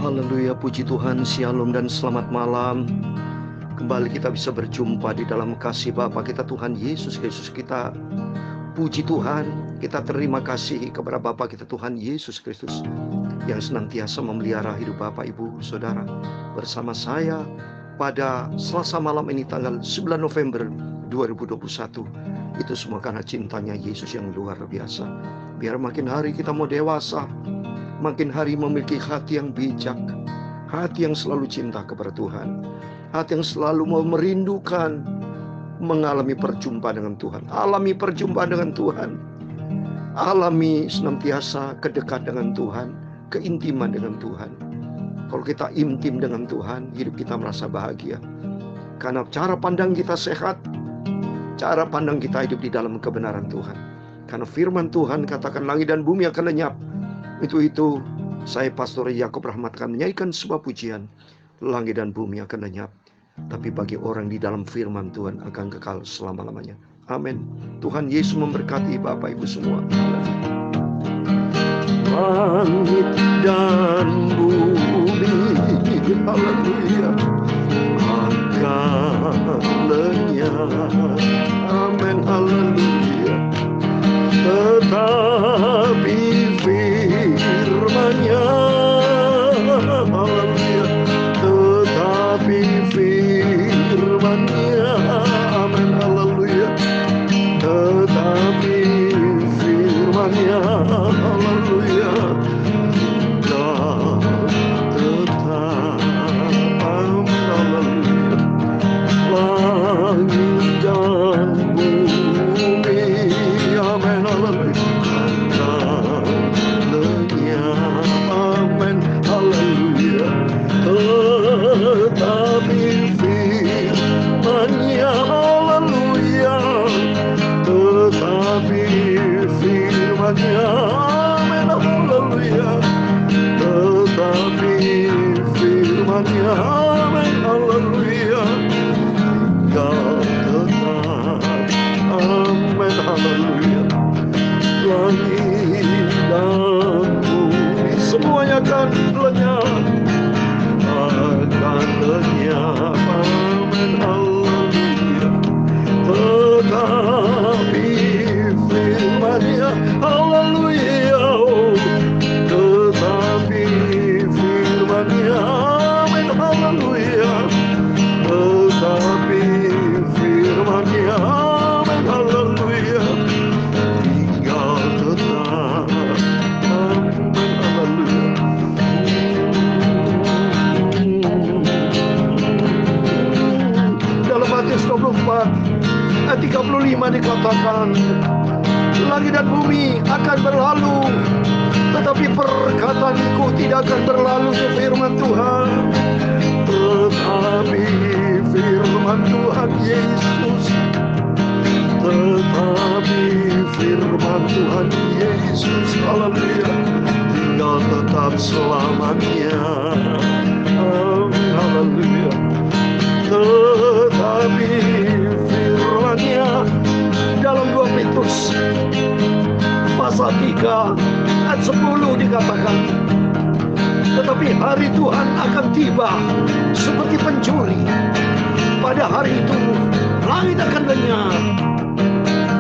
Haleluya, puji Tuhan, shalom dan selamat malam. Kembali kita bisa berjumpa di dalam kasih Bapa kita Tuhan Yesus Kristus. Kita puji Tuhan, kita terima kasih kepada Bapa kita Tuhan Yesus Kristus yang senantiasa memelihara hidup Bapak, Ibu, Saudara bersama saya pada Selasa malam ini tanggal 9 November 2021. Itu semua karena cintanya Yesus yang luar biasa. Biar makin hari kita mau dewasa, makin hari memiliki hati yang bijak, hati yang selalu cinta kepada Tuhan, hati yang selalu mau merindukan mengalami perjumpaan dengan Tuhan, alami perjumpaan dengan Tuhan, alami senantiasa kedekat dengan Tuhan, keintiman dengan Tuhan. Kalau kita intim dengan Tuhan, hidup kita merasa bahagia, karena cara pandang kita sehat, cara pandang kita hidup di dalam kebenaran Tuhan. Karena firman Tuhan katakan langit dan bumi akan lenyap. Itu saya Pastor Yakob Rahmat akan menyanyikan sebuah pujian. Langit dan bumi akan lenyap, tapi bagi orang di dalam firman Tuhan akan kekal selama-lamanya. Amin. Tuhan Yesus memberkati Bapak Ibu semua. Langit dan bumi, haleluya, akan lenyap. Amin, haleluya. Tetapi firman-Nya, haleluya, tetapi firman-Nya, amin, haleluya, tetapi firman-Nya, haleluya, dan tetap, amin, haleluya. Langit dan bumi, amin, haleluya, akan lenyap, amin, haleluya, tetapi firman-Nya, haleluya, tetapi firman-Nya, amin, haleluya, tetapi firman-Nya, amin, haleluya, tinggal tetap, amin, haleluya. Langit dan bumi semuanya akan lenyap, akan lenyap, amin, haleluya, tetapi firman-Nya, haleluya, tetapi firman-Nya, amin, haleluya, tetapi firman-Nya, amin, haleluya, tinggal tetap, amin, haleluya. Dalam Matius 24 ayat 35 dikatakan, langit dan bumi akan berlalu, tetapi perkataanku tidak akan berlalu, ke firman Tuhan. Tetapi firman Tuhan Yesus, tetapi firman Tuhan Yesus, haleluya, tinggal tetap selamanya, amin, haleluya. Tetapi firman-Nya dalam 2 Petrus pasal 3 ayat 10 dikatakan, tetapi hari Tuhan akan tiba seperti pencuri. Pada hari itu langit akan lenyap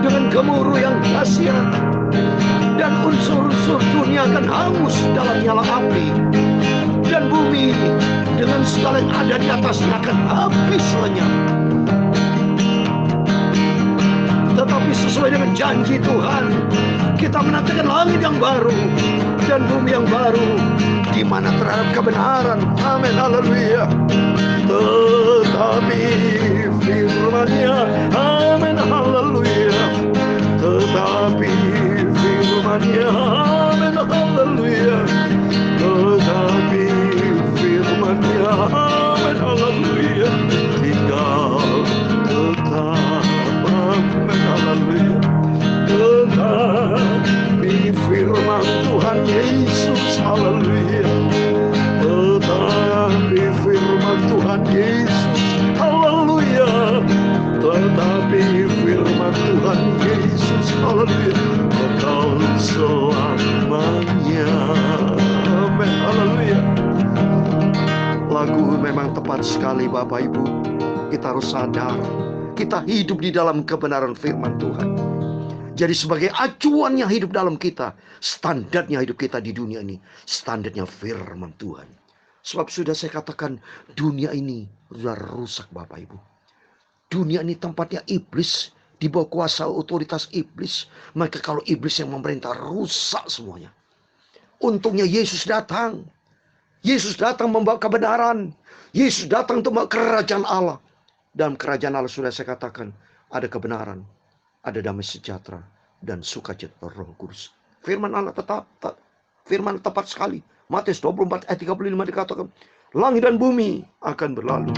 dengan gemuruh yang dahsyat, dan unsur-unsur dunia akan hangus dalam nyala api, dan bumi dengan segala yang ada di atasnya akan habis lenyap. Tetapi sesuai dengan janji Tuhan, kita menantikan langit yang baru dan bumi yang baru, di mana terhadap kebenaran, amin, haleluya. Tetapi firman-Nya, amin, haleluya, tetapi firman-Nya, amin, haleluya, tetapi firman-Nya, amin, haleluya, tinggal tetap, amin, haleluya, tetapi firman Tuhan Yesus, haleluya, tetapi firman Tuhan Yesus, haleluya, tetapi firman Tuhan Yesus, haleluya, kekal selamanya, amin, haleluya. Memang tepat sekali Bapak Ibu. Kita harus sadar, kita hidup di dalam kebenaran firman Tuhan. Jadi sebagai acuannya hidup dalam kita, standarnya hidup kita di dunia ini, standarnya firman Tuhan. Sebab sudah saya katakan, dunia ini sudah rusak Bapak Ibu. Dunia ini tempatnya iblis, di bawah kuasa otoritas iblis. Maka kalau iblis yang memerintah, rusak semuanya. Untungnya Yesus datang. Yesus datang membawa kebenaran. Yesus datang untuk membawa kerajaan Allah. Dalam kerajaan Allah sudah saya katakan, ada kebenaran, ada damai sejahtera, dan sukacita Roh Kudus. Firman Allah firman tepat sekali. Matius 24 ayat 35 dikatakan, langit dan bumi akan berlalu,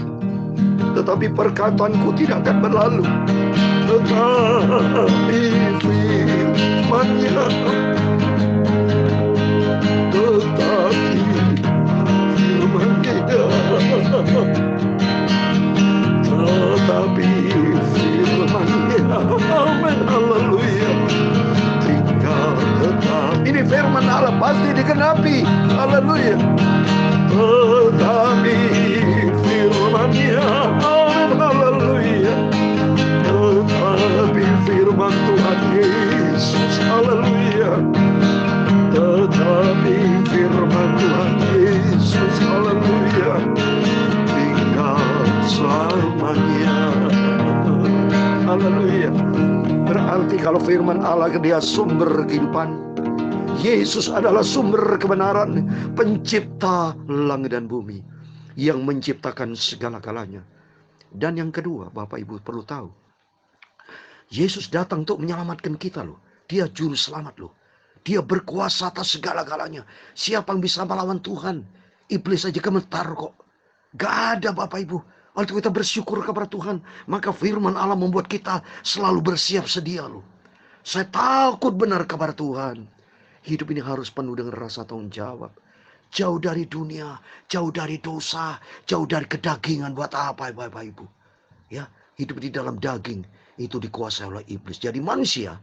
tetapi perkataanku tidak akan berlalu. Tetapi firman-Nya, tetapi firman-Nya, tetapi firman-Nya, amin, haleluya, tinggal tetap. Ini firman Allah pasti digenapi, haleluya. Tetapi firman-Nya, amin, haleluya. Tetapi firman Tuhan Yesus, haleluya. Tetapi firman Tuhan Yesus, haleluya, tinggal selamanya, haleluya. Berarti kalau firman Allah dia sumber kehidupan, Yesus adalah sumber kebenaran, pencipta langit dan bumi, yang menciptakan segala-galanya. Dan yang kedua, Bapak Ibu perlu tahu, Yesus datang untuk menyelamatkan kita loh. Dia juru selamat loh. Dia berkuasa atas segala-galanya. Siapa yang bisa melawan Tuhan? Iblis saja gemetar kok. Gak ada Bapak Ibu. Waktu kita bersyukur kepada Tuhan, maka firman Allah membuat kita selalu bersiap sedia loh. Saya takut benar kepada Tuhan. Hidup ini harus penuh dengan rasa tanggung jawab. Jauh dari dunia, jauh dari dosa, jauh dari kedagingan. Buat apa Bapak Ibu? Ya, hidup di dalam daging itu dikuasai oleh iblis. Jadi manusia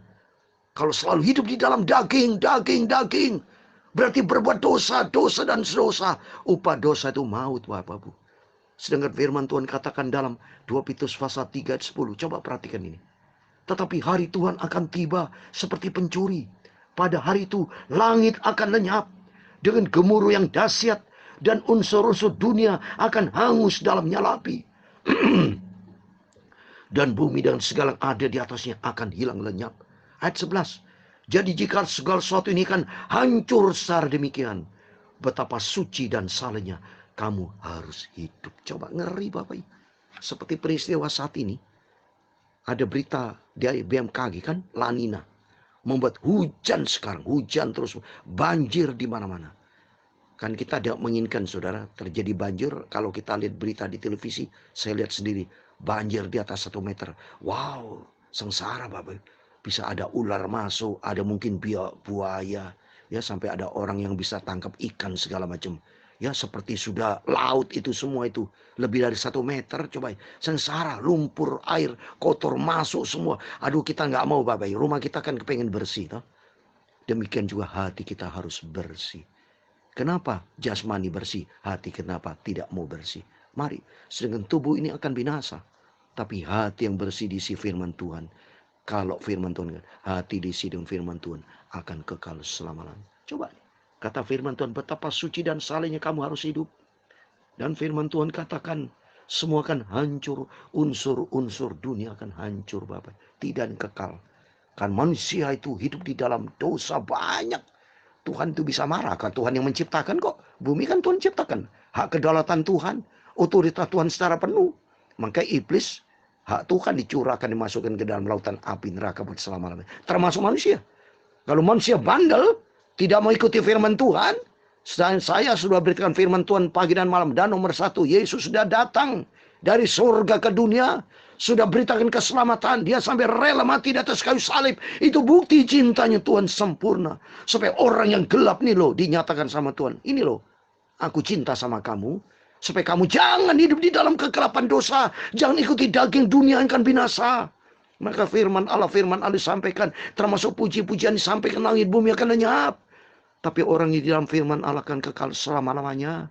kalau selalu hidup di dalam daging, berarti berbuat dosa, dan dosa. Upah dosa itu maut Bapak Ibu. Sedangkan firman Tuhan katakan dalam 2 Petrus pasal 3 ayat 10. Coba perhatikan ini. Tetapi hari Tuhan akan tiba seperti pencuri. Pada hari itu langit akan lenyap dengan gemuruh yang dahsyat, dan unsur-unsur dunia akan hangus dalam nyala api. Dan bumi dan segala yang ada di atasnya akan hilang lenyap. Ayat 11. Jadi jika segala sesuatu ini kan hancur secara demikian, betapa suci dan salehnya kamu harus hidup. Coba ngeri Bapak Ibu. Seperti peristiwa saat ini. Ada berita dari BMKG kan, La Nina. Membuat hujan sekarang, hujan terus, banjir di mana-mana. Kan kita tidak menginginkan saudara terjadi banjir. Kalau kita lihat berita di televisi, saya lihat sendiri banjir di atas 1 meter. Wow, sengsara Bapak. Bisa ada ular masuk, ada mungkin buaya, ya sampai ada orang yang bisa tangkap ikan segala macam. Ya seperti sudah laut itu semua itu lebih dari 1 meter, coba sengsara, lumpur, air, kotor masuk semua. Aduh kita nggak mau Bapak, rumah kita kan kepengen bersih, toh. Demikian juga hati kita harus bersih. Kenapa jasmani bersih, hati kenapa tidak mau bersih? Mari, sedangkan tubuh ini akan binasa, tapi hati yang bersih diisi firman Tuhan. Kalau firman Tuhan, hati diisi dengan firman Tuhan akan kekal selama-lamanya. Coba kata firman Tuhan, betapa suci dan salehnya kamu harus hidup. Dan firman Tuhan katakan, semua akan hancur, unsur-unsur dunia akan hancur Bapak. Tidak kekal. Kan manusia itu hidup di dalam dosa banyak. Tuhan itu bisa marah kan? Tuhan yang menciptakan kok. Bumi kan Tuhan ciptakan. Hak kedaulatan Tuhan, otoritas Tuhan secara penuh. Maka iblis, hak Tuhan dicurahkan, dimasukkan ke dalam lautan api neraka buat selama-lamanya. Termasuk manusia. Kalau manusia bandel, tidak mau ikuti firman Tuhan. Saya sudah berikan firman Tuhan pagi dan malam. Dan nomor 1, Yesus sudah datang dari surga ke dunia. Sudah beritakan keselamatan. Dia sampai rela mati di atas kayu salib. Itu bukti cintanya Tuhan sempurna. Supaya orang yang gelap nih loh dinyatakan sama Tuhan. Ini loh, aku cinta sama kamu. Supaya kamu jangan hidup di dalam kegelapan dosa. Jangan ikuti daging dunia yang akan binasa. Maka firman Allah disampaikan. Termasuk puji-pujian disampaikan, langit bumi akan lenyap. Tapi orang yang di dalam firman Allah akan kekal selama-lamanya.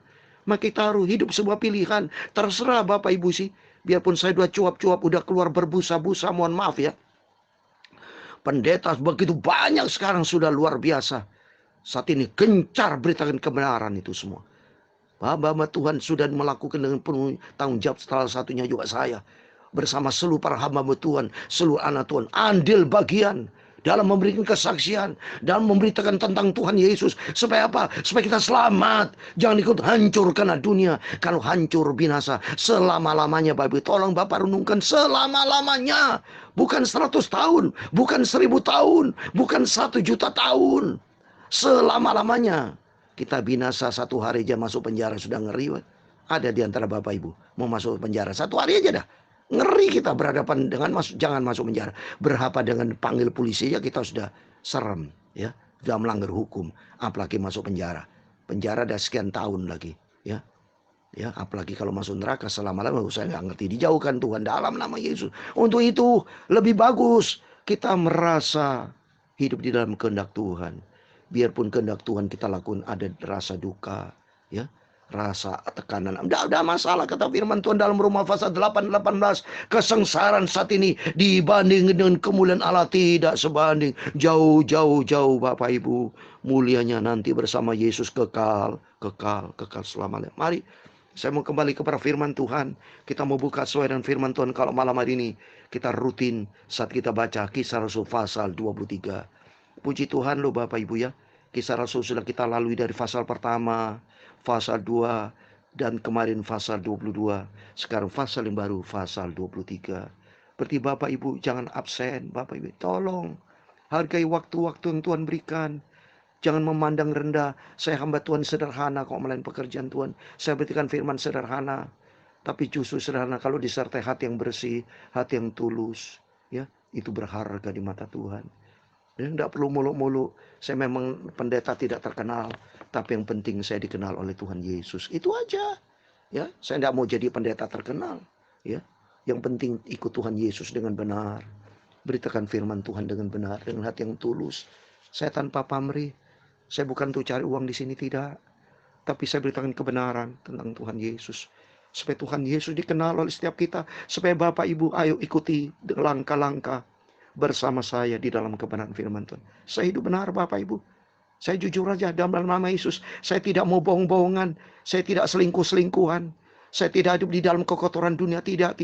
Maka kita harus hidup sebuah pilihan. Terserah Bapak Ibu sih. Biarpun saya udah cuap-cuap, udah keluar berbusa-busa, mohon maaf ya. Pendeta begitu banyak sekarang, sudah luar biasa. Saat ini gencar beritakan kebenaran itu semua. Hamba Tuhan sudah melakukan dengan penuh tanggung jawab, salah satunya juga saya. Bersama seluruh para hamba Tuhan, seluruh anak Tuhan, andil bagian dalam memberikan kesaksian, dalam memberitakan tentang Tuhan Yesus. Supaya apa? Supaya kita selamat. Jangan ikut hancur karena dunia. Kalau hancur binasa selama-lamanya. Bapak, tolong Bapak renungkan selama-lamanya. Bukan 100 tahun, bukan 1000 tahun, bukan 1 juta tahun. Selama-lamanya. Kita binasa satu hari aja masuk penjara sudah ngeri. Ada di antara Bapak Ibu mau masuk penjara 1 hari aja dah. Ngeri kita berhadapan dengan jangan masuk penjara. Berhadapan dengan panggil polisi ya kita sudah serem ya. Sudah melanggar hukum, apalagi masuk penjara. Penjara ada sekian tahun lagi ya. Ya, apalagi kalau masuk neraka selama-lamanya, saya nggak ngerti. Dijauhkan Tuhan dalam nama Yesus. Untuk itu lebih bagus kita merasa hidup di dalam kehendak Tuhan. Biarpun kehendak Tuhan kita lakukan ada rasa duka, ya, rasa tekanan. Tidak ada masalah, kata firman Tuhan dalam Roma pasal 8:18. Kesengsaraan saat ini dibanding dengan kemuliaan Allah tidak sebanding. Jauh Bapak Ibu. Mulianya nanti bersama Yesus kekal selamanya. Mari. Saya mau kembali kepada firman Tuhan. Kita mau buka sesuai dengan firman Tuhan. Kalau malam hari ini kita rutin saat kita baca Kisah Rasul pasal 23. Puji Tuhan loh Bapak Ibu ya. Kisah Rasul sudah kita lalui dari pasal pertama, pasal 2, dan kemarin pasal 22. Sekarang pasal yang baru, pasal 23. Berarti Bapak Ibu jangan absen. Bapak Ibu tolong hargai waktu-waktu yang Tuhan berikan. Jangan memandang rendah. Saya hamba Tuhan sederhana kok melain pekerjaan Tuhan. Saya berikan firman sederhana. Tapi justru sederhana kalau disertai hati yang bersih, hati yang tulus. Ya, itu berharga di mata Tuhan. Dan tidak perlu muluk-muluk. Saya memang pendeta tidak terkenal. Tapi yang penting saya dikenal oleh Tuhan Yesus. Itu aja. Ya, saya tidak mau jadi pendeta terkenal. Ya, yang penting ikut Tuhan Yesus dengan benar. Beritakan firman Tuhan dengan benar. Dengan hati yang tulus. Saya tanpa pamrih. Saya bukan untuk cari uang di sini, tidak. Tapi saya beritakan kebenaran tentang Tuhan Yesus. Supaya Tuhan Yesus dikenal oleh setiap kita. Supaya Bapak Ibu ayo ikuti langkah-langkah bersama saya di dalam kebenaran firman Tuhan. Saya hidup benar Bapak Ibu. Saya jujur aja dalam nama Yesus. Saya tidak mau bohong-bohongan. Saya tidak selingkuh-selingkuhan. Saya tidak hidup di dalam kekotoran dunia. Tidak.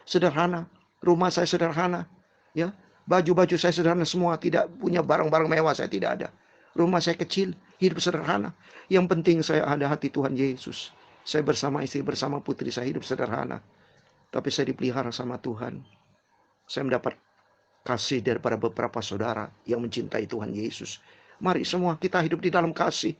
Sederhana. Rumah saya sederhana. Ya, baju-baju saya sederhana semua. Tidak punya barang-barang mewah. Saya tidak ada. Rumah saya kecil, hidup sederhana. Yang penting saya ada hati Tuhan Yesus. Saya bersama istri, bersama putri saya hidup sederhana. Tapi saya dipelihara sama Tuhan. Saya mendapat kasih daripada beberapa saudara yang mencintai Tuhan Yesus. Mari semua kita hidup di dalam kasih.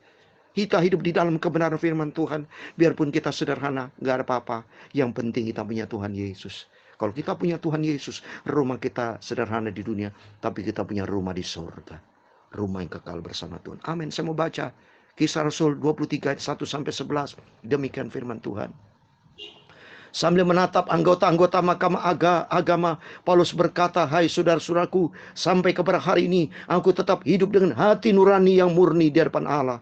Kita hidup di dalam kebenaran firman Tuhan. Biarpun kita sederhana, gak ada apa-apa. Yang penting kita punya Tuhan Yesus. Kalau kita punya Tuhan Yesus, rumah kita sederhana di dunia. Tapi kita punya rumah di surga. Rumah yang kekal bersama Tuhan. Amin. Saya mau baca Kisah Rasul 23 ayat 1-11. Demikian firman Tuhan. Sambil menatap anggota-anggota mahkamah agama, Paulus berkata, "Hai saudara-saudaraku, sampai kepada hari ini aku tetap hidup dengan hati nurani yang murni di hadapan Allah."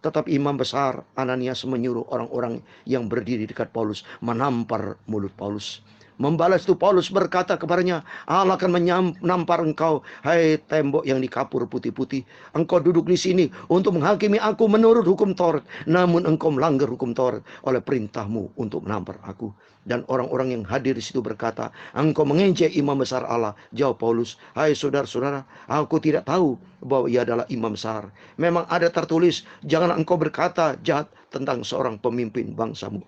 Tetap imam besar Ananias menyuruh orang-orang yang berdiri dekat Paulus menampar mulut Paulus. Membalas itu Paulus berkata kepadanya, "Allah akan menampar engkau, hai tembok yang dikapur putih-putih. Engkau duduk di sini untuk menghakimi aku menurut hukum Taurat. Namun engkau melanggar hukum Taurat oleh perintahmu untuk menampar aku." Dan orang-orang yang hadir di situ berkata, "Engkau mengejek imam besar Allah." Jawab Paulus, "Hai saudara-saudara, aku tidak tahu bahwa ia adalah imam besar. Memang ada tertulis, jangan engkau berkata jahat tentang seorang pemimpin bangsamu."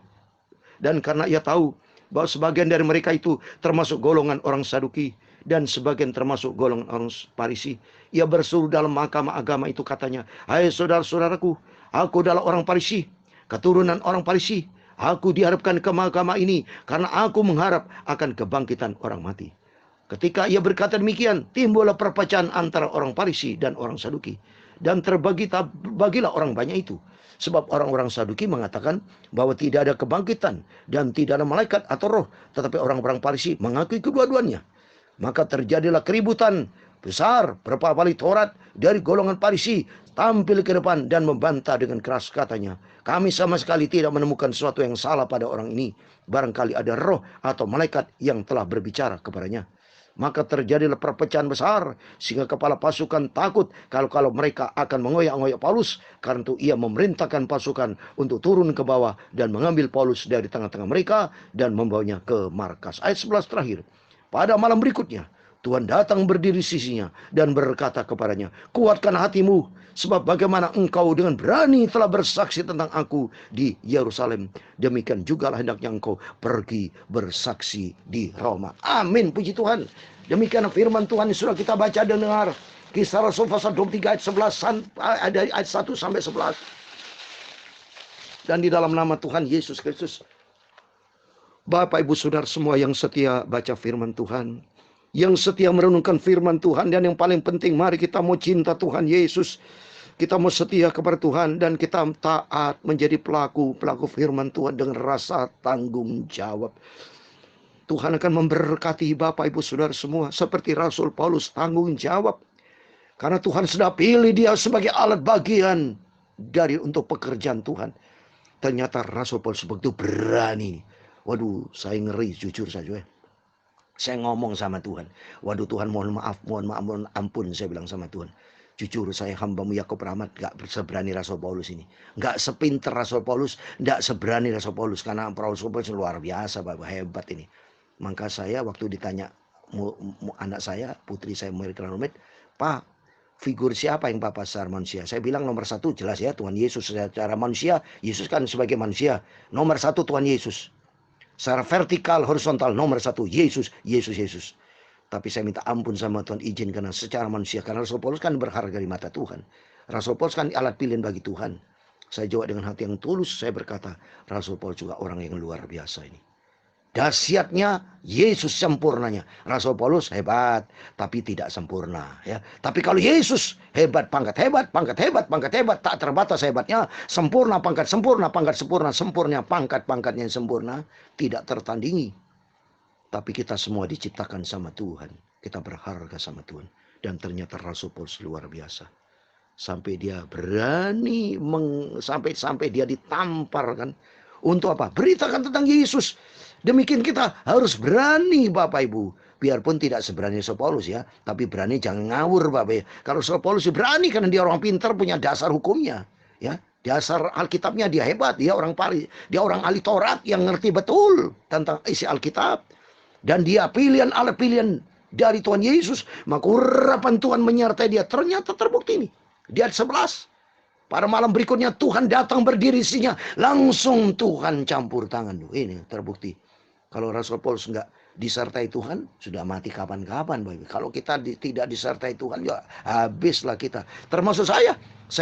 Dan karena ia tahu bahwa sebagian dari mereka itu termasuk golongan orang Saduki dan sebagian termasuk golongan orang Farisi, ia berseru dalam mahkamah agama itu katanya, "Hai saudara-saudaraku, aku adalah orang Farisi, keturunan orang Farisi. Aku diharapkan ke mahkamah ini karena aku mengharap akan kebangkitan orang mati." Ketika ia berkata demikian, timbullah perpecahan antara orang Farisi dan orang Saduki, dan terbagilah orang banyak itu. Sebab orang-orang Saduki mengatakan bahwa tidak ada kebangkitan dan tidak ada malaikat atau roh. Tetapi orang-orang Farisi mengakui kedua-duanya. Maka terjadilah keributan besar berapa ahli Taurat dari golongan Farisi tampil ke depan dan membantah dengan keras, katanya, kami sama sekali tidak menemukan sesuatu yang salah pada orang ini. Barangkali ada roh atau malaikat yang telah berbicara kepadanya. Maka terjadilah perpecahan besar, sehingga kepala pasukan takut kalau mereka akan mengoyak-ngoyak Paulus. Karena itu ia memerintahkan pasukan untuk turun ke bawah dan mengambil Paulus dari tengah-tengah mereka dan membawanya ke markas. Ayat 11 terakhir. Pada malam berikutnya Tuhan datang berdiri di sisinya dan berkata kepadanya, kuatkan hatimu, sebab bagaimana engkau dengan berani telah bersaksi tentang aku di Yerusalem, demikian juga hendaknya engkau pergi bersaksi di Roma. Amin, puji Tuhan. Demikian firman Tuhan yang sudah kita baca dan dengar. Kisah Rasul pasal 23 ayat 11 dari ayat 1 sampai 11. Dan di dalam nama Tuhan Yesus Kristus, Bapak Ibu Saudara semua yang setia baca firman Tuhan, yang setia merenungkan firman Tuhan, dan yang paling penting, mari kita mau cinta Tuhan Yesus. Kita mau setia kepada Tuhan dan kita taat menjadi pelaku firman Tuhan dengan rasa tanggung jawab. Tuhan akan memberkati Bapak Ibu Saudara semua seperti Rasul Paulus, tanggung jawab. Karena Tuhan sudah pilih dia sebagai alat bagian untuk pekerjaan Tuhan. Ternyata Rasul Paulus begitu berani. Waduh, saya ngeri jujur saja. Saya ngomong sama Tuhan. Waduh Tuhan, mohon maaf, mohon ampun, saya bilang sama Tuhan. Jujur saya hambamu Yakub Rahmat gak seberani Rasul Paulus ini. Gak sepinter Rasul Paulus, gak seberani Rasul Paulus. Karena Rasul Paulus luar biasa, Bapak, hebat ini. Maka saya waktu ditanya anak saya, putri saya American Rumit, Pak, figur siapa yang Bapak secara manusia? Saya bilang nomor satu jelas ya, Tuhan Yesus secara manusia. Yesus kan sebagai manusia. Nomor satu Tuhan Yesus. Secara vertikal, horizontal, nomor satu Yesus. Tapi saya minta ampun sama Tuhan, izin karena secara manusia. Karena Rasul Paulus kan berharga di mata Tuhan. Rasul Paulus kan alat pilihan bagi Tuhan. Saya jawab dengan hati yang tulus. Saya berkata, Rasul Paulus juga orang yang luar biasa ini. Dahsyatnya Yesus, sempurnanya. Rasul Paulus hebat, tapi tidak sempurna. Ya. Tapi kalau Yesus hebat, pangkat hebat, tak terbatas hebatnya. Sempurna, pangkat sempurna, sempurna, pangkat-pangkatnya yang sempurna. Tidak tertandingi. Tapi kita semua diciptakan sama Tuhan. Kita berharga sama Tuhan. Dan ternyata Rasul Paulus luar biasa. Sampai dia berani, sampai dia ditampar kan. Untuk apa? Beritakan tentang Yesus. Demikian kita harus berani Bapak Ibu. Biarpun tidak seberani Rasul Paulus ya. Tapi berani, jangan ngawur Bapak Ibu. Kalau Rasul Paulus berani karena dia orang pintar, punya dasar hukumnya. Ya, dasar Alkitabnya dia hebat. Dia orang ahli Taurat yang ngerti betul tentang isi Alkitab. Dan dia alat pilihan dari Tuhan Yesus. Maka urapan Tuhan menyertai dia. Ternyata terbukti ini. Di ayat 11. Pada malam berikutnya Tuhan datang berdiri isinya. Langsung Tuhan campur tangan. Ini terbukti. Kalau Rasul Paulus enggak disertai Tuhan, sudah mati kapan-kapan. Kalau kita tidak disertai Tuhan, ya habislah kita. Termasuk saya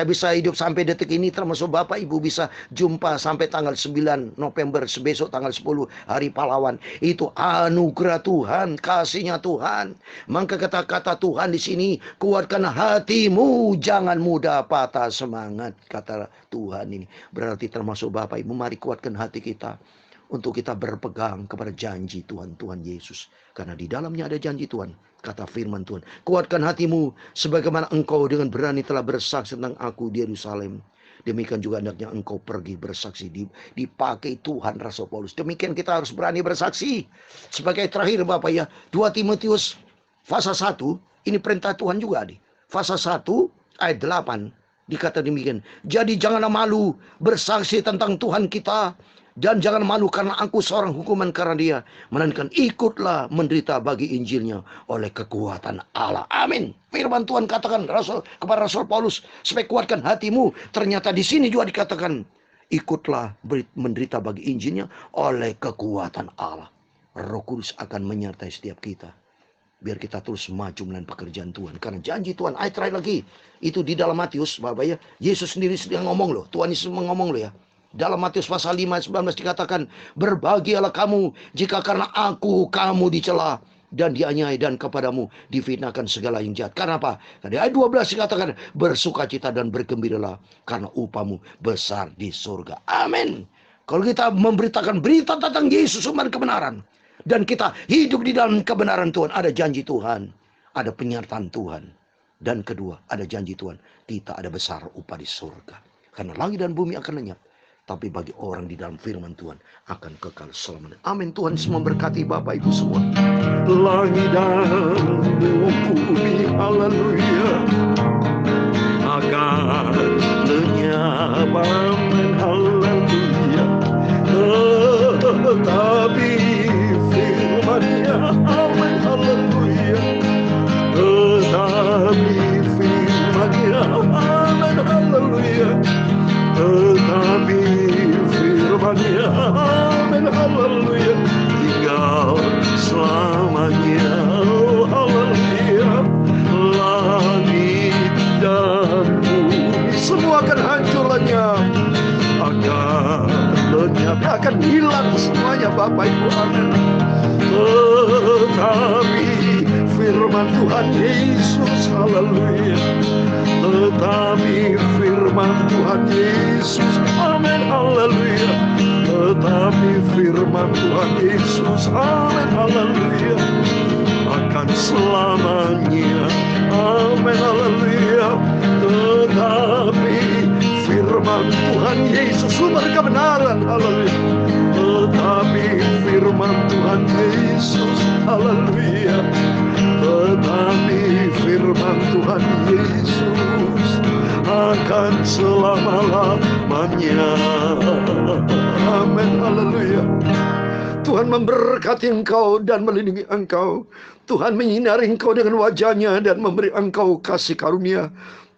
bisa hidup sampai detik ini, termasuk Bapak Ibu bisa jumpa sampai tanggal 9 November, besok tanggal 10 Hari Pahlawan. Itu anugerah Tuhan, kasihnya Tuhan. Maka kata-kata Tuhan di sini, kuatkan hatimu, jangan mudah patah semangat, kata Tuhan ini. Berarti termasuk Bapak Ibu, mari kuatkan hati kita. Untuk kita berpegang kepada janji Tuhan Yesus. Karena di dalamnya ada janji Tuhan. Kata firman Tuhan. Kuatkan hatimu sebagaimana engkau dengan berani telah bersaksi tentang aku di Yerusalem. Demikian juga hendaknya engkau pergi bersaksi. Dipakai Tuhan Rasul Paulus. Demikian kita harus berani bersaksi. Sebagai terakhir Bapak ya. 2 Timotius pasal 1. Ini perintah Tuhan juga nih. Pasal 1 ayat 8. Dikata demikian. Jadi janganlah malu bersaksi tentang Tuhan kita. Dan jangan malu karena aku seorang hukuman karena dia. Melainkan ikutlah menderita bagi Injilnya oleh kekuatan Allah. Amin. Firman Tuhan katakan kepada Rasul Paulus. Supaya kuatkan hatimu. Ternyata di sini juga dikatakan. Ikutlah menderita bagi Injilnya oleh kekuatan Allah. Roh Kudus akan menyertai setiap kita. Biar kita terus maju melakukan pekerjaan Tuhan. Karena janji Tuhan. Ayat terakhir lagi. Itu di dalam Matius. Bapak ya. Yesus sendiri sedang ngomong loh. Tuhan Yesus ngomong loh ya. Dalam Matius pasal 5 ayat 19 dikatakan, berbahagialah kamu jika karena aku kamu dicela dan dianiaya dan kepadamu difitnahkan segala yang jahat. Karena apa? Karena ayat 12 dikatakan, bersukacita dan bergembiralah karena upahmu besar di surga. Amin. Kalau kita memberitakan berita tentang Yesus, sumber kebenaran, dan kita hidup di dalam kebenaran Tuhan, ada janji Tuhan. ada penyertaan Tuhan. Dan kedua, ada janji Tuhan, kita ada besar upah di surga. Karena langit dan bumi akan lenyap, tapi bagi orang di dalam firman Tuhan akan kekal selamanya. Amin. Tuhan semua memberkati Bapak Ibu semua. Langit dan bumi, haleluya, akan lenyap, amin, haleluya. Tetapi firman-Nya, amin, haleluya. Tetapi firman-Nya, amin, haleluya. Tetapi firman-Nya, amin, haleluya, tinggal selamanya, oh, haleluya. Langit dan bumi semua akan hancur lenyap, akan lenyap, akan hilang semuanya Bapak Ibu, amin. Tetapi firman Tuhan Yesus, haleluya. Tetapi firman Tuhan Yesus, amin, haleluya. Tetapi firman Tuhan Yesus, amin, haleluya, akan selamanya, amin, haleluya. Tetapi firman Tuhan Yesus sumber kebenaran, haleluya. Tetapi firman Tuhan Yesus, haleluya. Tetapi firman Tuhan Yesus akan selama-lamanya, amin, haleluya. Tuhan memberkati engkau dan melindungi engkau. Tuhan menyinari engkau dengan wajah-Nya dan memberi engkau kasih karunia.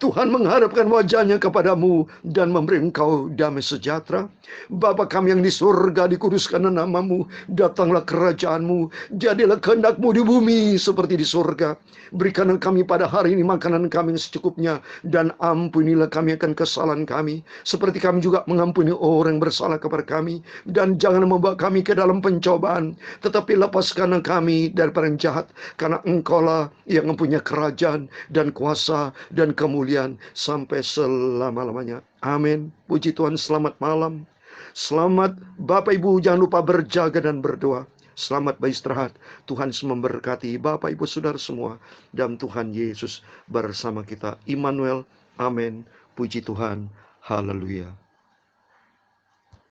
Tuhan mengharapkan wajah-Nya kepadamu dan memberi engkau damai sejahtera. Bapa kami yang di surga, dikuduskanlah namamu, datanglah kerajaan-Mu, jadilah kehendak-Mu di bumi seperti di surga. Berikanlah kami pada hari ini makanan kami yang secukupnya, dan ampunilah kami akan kesalahan kami, seperti kami juga mengampuni orang yang bersalah kepada kami. Dan jangan membawa kami ke dalam pencobaan, tetapi lepaskanlah kami daripada yang jahat, karena Engkaulah yang mempunyai kerajaan dan kuasa dan kemuliaan sampai selama-lamanya. Amin. Puji Tuhan, selamat malam. Selamat Bapak Ibu, jangan lupa berjaga dan berdoa. Selamat beristirahat. Tuhan memberkati Bapak Ibu Saudara semua. Dan Tuhan Yesus bersama kita. Immanuel. Amin. Puji Tuhan. Haleluya.